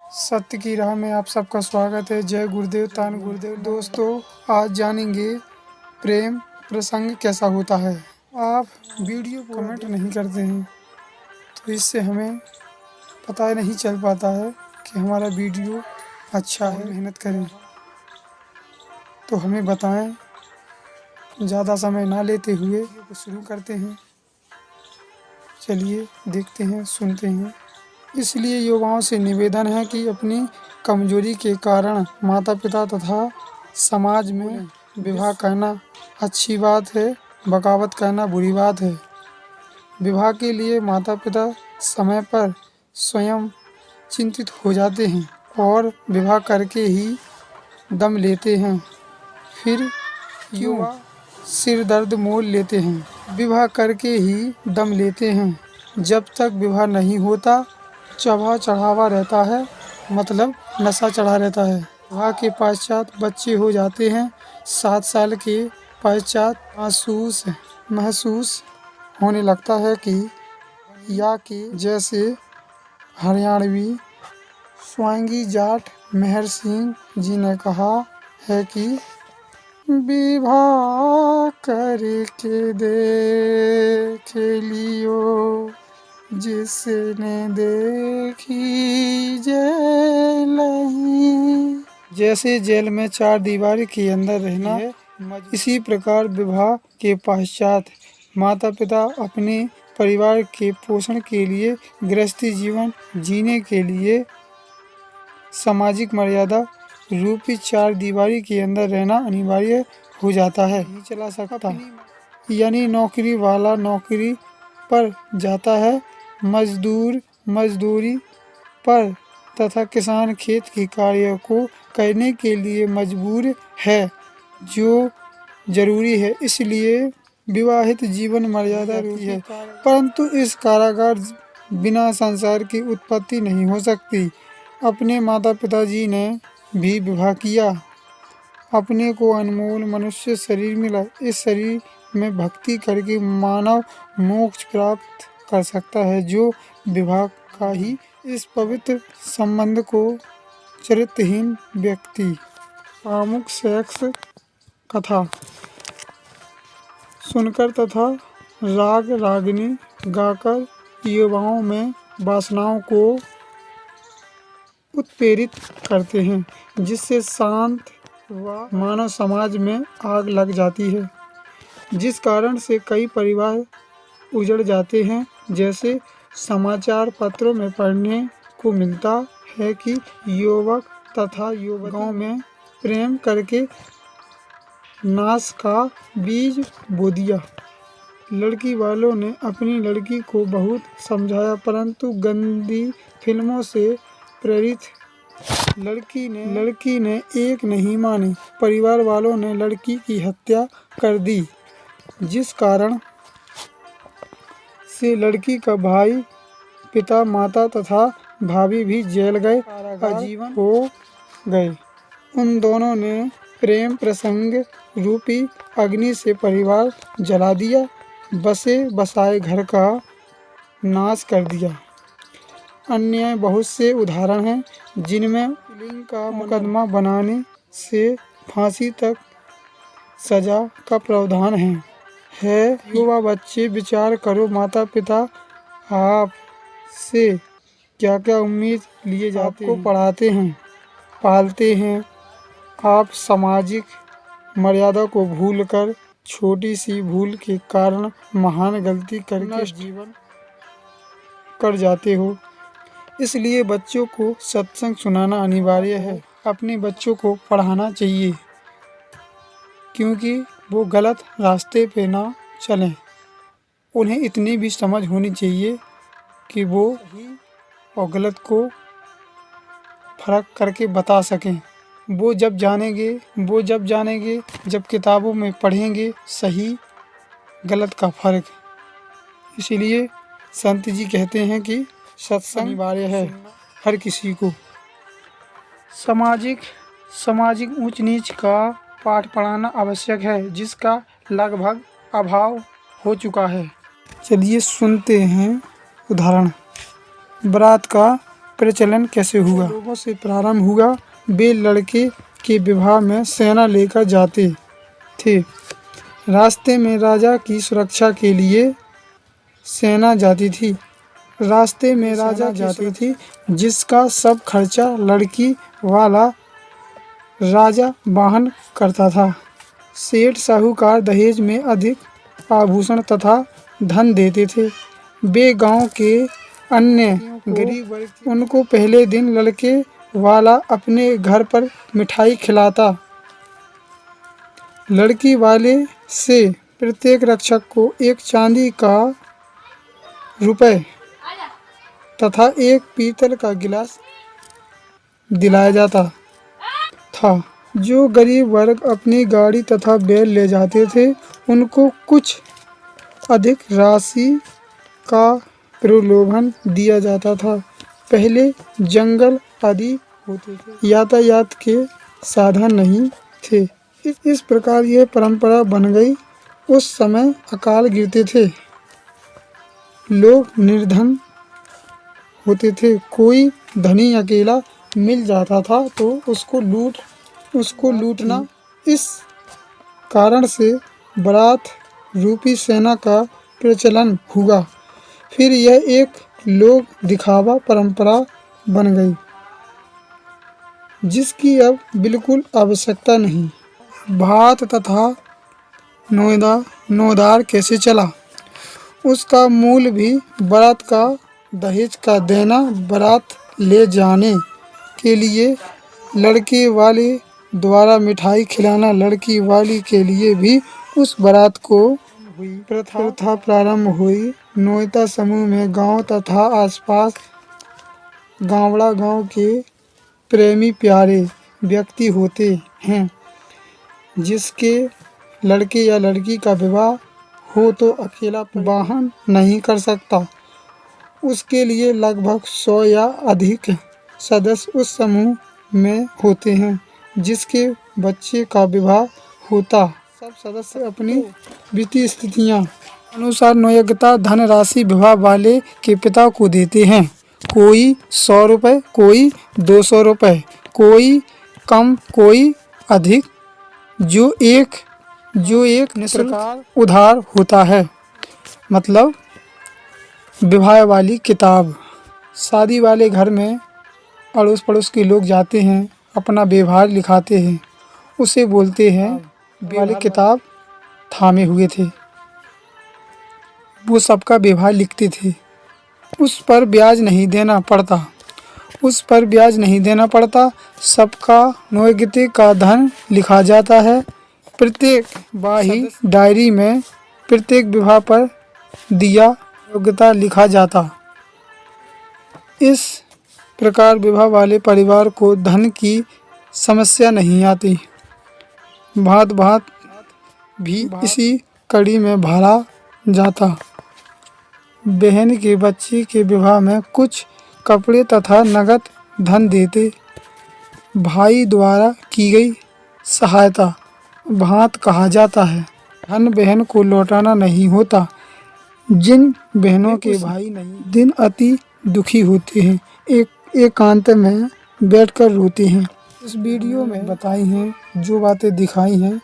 सत्य की राह में आप सबका स्वागत है। जय गुरुदेव, तान गुरुदेव। दोस्तों, आज जानेंगे प्रेम प्रसंग कैसा होता है। आप वीडियो कमेंट नहीं करते हैं तो इससे हमें पता नहीं चल पाता है कि हमारा वीडियो अच्छा है। मेहनत करें तो हमें बताएं। ज़्यादा समय ना लेते हुए शुरू करते हैं। चलिए देखते हैं, सुनते हैं। इसलिए युवाओं से निवेदन है कि अपनी कमजोरी के कारण माता पिता तथा समाज में विवाह करना अच्छी बात है, बगावत करना बुरी बात है। विवाह के लिए माता पिता समय पर स्वयं चिंतित हो जाते हैं और विवाह करके ही दम लेते हैं। फिर युवा सिर दर्द मोल लेते हैं। विवाह करके ही दम लेते हैं। जब तक विवाह नहीं होता चढ़ा चढ़ावा रहता है, मतलब नशा चढ़ा रहता है। विवाह के पश्चात बच्चे हो जाते हैं। 7 साल के पश्चात महसूस होने लगता है कि या कि जैसे हरियाणवी स्वांगी जाट मेहर सिंह जी ने कहा है कि विवाह करके देख लियो जिसने देखी जेल ही। जैसे जेल में 4 दीवारी के अंदर रहना है, इसी प्रकार विवाह के पश्चात माता पिता अपने परिवार के पोषण के लिए, गृहस्थी जीवन जीने के लिए सामाजिक मर्यादा रूपी 4 दीवारी के अंदर रहना अनिवार्य हो जाता है। नहीं चला सकता, यानी नौकरी वाला नौकरी पर जाता है, मजदूर मजदूरी पर तथा किसान खेत के कार्य को करने के लिए मजबूर है, जो जरूरी है। इसलिए विवाहित जीवन मर्यादा रूपी है, परंतु इस कारागार बिना संसार की उत्पत्ति नहीं हो सकती। अपने माता पिताजी ने भी विवाह किया, अपने को अनमोल मनुष्य शरीर मिला। इस शरीर में भक्ति करके मानव मोक्ष प्राप्त कर सकता है, जो विवाह का ही। इस पवित्र संबंध को चरित्रहीन व्यक्ति कामुक सेक्स कथा सुनकर तथा राग रागिनी गाकर युवाओं में वासनाओं को उत्प्रेरित करते हैं, जिससे शांत व मानव समाज में आग लग जाती है, जिस कारण से कई परिवार उजड़ जाते हैं। जैसे समाचार पत्रों में पढ़ने को मिलता है कि युवक तथा युवकों में प्रेम करके नाश का बीज बो दिया। लड़की वालों ने अपनी लड़की को बहुत समझाया, परंतु गंदी फिल्मों से प्रेरित लड़की ने एक नहीं मानी। परिवार वालों ने लड़की की हत्या कर दी, जिस कारण से लड़की का भाई, पिता, माता तथा भाभी भी जेल गए, आजीवन हो गए। उन दोनों ने प्रेम प्रसंग रूपी अग्नि से परिवार जला दिया, बसे बसाए घर का नाश कर दिया। अन्य बहुत से उदाहरण हैं, जिनमें लिंग का मुकदमा बनाने से फांसी तक सजा का प्रावधान है। युवा बच्चे विचार करो, माता पिता आप से क्या क्या उम्मीद लिए जाते हैं, आपको पढ़ाते हैं, पालते हैं। आप सामाजिक मर्यादा को भूलकर छोटी सी भूल के कारण महान गलती करके जीवन कर जाते हो। इसलिए बच्चों को सत्संग सुनाना अनिवार्य है। अपने बच्चों को पढ़ाना चाहिए, क्योंकि वो गलत रास्ते पे ना चलें। उन्हें इतनी भी समझ होनी चाहिए कि वो सही और गलत को फर्क करके बता सकें। वो जब जानेंगे जब किताबों में पढ़ेंगे सही गलत का फर्क। इसीलिए संत जी कहते हैं कि सत्संग अनिवार्य है हर किसी को। सामाजिक ऊंच नीच का पाठ पढ़ाना आवश्यक है, जिसका लगभग अभाव हो चुका है। चलिए सुनते हैं उदाहरण। बारात का प्रचलन कैसे हुआ? लोगों से प्रारंभ हुआ। वे लड़के के विवाह में सेना लेकर जाते थे। रास्ते में राजा की सुरक्षा के लिए सेना जाती थी। रास्ते में राजा जाती थी, जिसका सब खर्चा लड़की वाला राजा वहन करता था। सेठ साहूकार दहेज में अधिक आभूषण तथा धन देते थे। वे गांव के अन्य गरीब वर्ग उनको पहले दिन लड़के वाला अपने घर पर मिठाई खिलाता। लड़की वाले से प्रत्येक रक्षक को एक चांदी का रुपए तथा एक पीतल का गिलास दिलाया जाता था। जो गरीब वर्ग अपनी गाड़ी तथा बैल ले जाते थे, उनको कुछ अधिक राशि का प्रलोभन दिया जाता था। पहले जंगल आदि होते थे, यातायात के साधन नहीं थे। इस प्रकार यह परंपरा बन गई। उस समय अकाल गिरते थे, लोग निर्धन होते थे। कोई धनी अकेला मिल जाता था तो उसको लूटना। इस कारण से बारात रूपी सेना का प्रचलन हुआ। फिर यह एक लोक दिखावा परंपरा बन गई, जिसकी अब बिल्कुल आवश्यकता नहीं। भात तथा नौदार कैसे चला? उसका मूल भी बारात का दहेज का देना। बारात ले जाने के लिए लड़के वाले द्वारा मिठाई खिलाना। लड़की वाली के लिए भी उस बारात को प्रथा प्रारंभ हुई। नौता समूह में गांव तथा आसपास गावड़ा गांव के प्रेमी प्यारे व्यक्ति होते हैं। जिसके लड़के या लड़की का विवाह हो तो अकेला वाहन नहीं कर सकता। उसके लिए लगभग 100 या अधिक सदस्य उस समूह में होते हैं। जिसके बच्चे का विवाह होता, सब सदस्य अपनी वित्तीय स्थितियां अनुसार नियोक्ता धनराशि विवाह वाले के पिता को देते हैं। कोई 100 रुपये, कोई 200 रुपये, कोई कम, कोई अधिक, जो एक निःशुल्क उधार होता है। मतलब विवाह वाली किताब। शादी वाले घर में अड़ोस पड़ोस के लोग जाते हैं, अपना व्यवहार लिखाते हैं, उसे बोलते हैं वाली किताब थामे हुए थे। वो सबका व्यवहार लिखते थे। उस पर ब्याज नहीं देना पड़ता। सबका नियोक्ता का धन लिखा जाता है। प्रत्येक बाही डायरी में प्रत्येक विवाह पर दिया योग्यता लिखा जाता। इस प्रकार विवाह वाले परिवार को धन की समस्या नहीं आती। भात भी इसी कड़ी में भरा जाता। बहन के बच्चे के विवाह में कुछ कपड़े तथा नगद धन देते। भाई द्वारा की गई सहायता भात कहा जाता है। धन बहन को लौटाना नहीं होता। जिन बहनों के भाई नहीं दिन अति दुखी होते हैं, एकांत में बैठकर रोते हैं। इस वीडियो में बताई हैं जो बातें दिखाई हैं